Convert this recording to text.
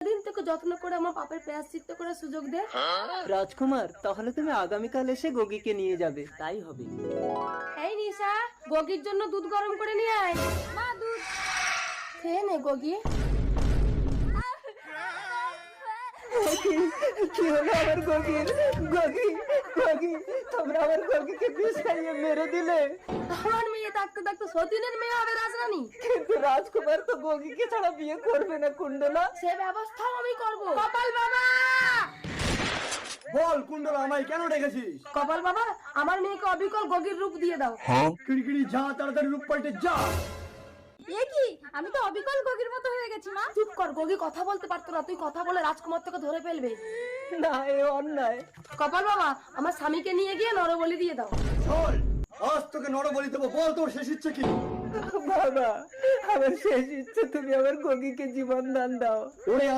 দিন তোকে যত্ন করে আমার পাপের প্রায়শ্চিত্ত করে সুযোগ দে। রাজকুমার, তাহলে তুমি আগামীকাল এসে গগিকে নিয়ে যাবে। তাই হবে। এই নিশা, গগির জন্য দুধ গরম করে নিয়ে আয়। মা, দুধ খেয়ে নে গগি। কি হলো আমার গগির? গগি, গগি, তোমরা আমার গগিকে বিষ খাইয়ে মেরে দিলে। আমার মেয়ে থাকতে থাকতে সতীনের মেয়ে হবে রাজরানী। কিন্তু রাজকুমার তো গগিকে ছাড়া বিয়ে করবে না কুণ্ডলা। সে ব্যবস্থাও আমি করব। কপাল বাবা, বল কুণ্ডলা, আমায় কেন ডেকেছিস? কপাল বাবা, আমার মেয়েকে অবিকল গগির রূপ দিয়ে দাও। কিড়কিড়ি যা, তাড়াতাড়ি রূপ পাল্টে যা। এ কি, আমি তো অবিকল গগির মতো হয়ে গেছি মা। চুপ কর, গগি কথা বলতে পারতো না, তুই কথা বলে রাজকুমার থেকে ধরে ফেলবে। না, এ অন্যায়। কপাল বাবা, আমার স্বামীকে নিয়ে গিয়ে নরবলি দিয়ে দাও। চল, আজ তোকে নরবলি দেবো। বল তোর শেষ ইচ্ছে কি? বাবা, আমার শেষ ইচ্ছে তুমি আমার গগিকে জীবন দান দাও। ওরে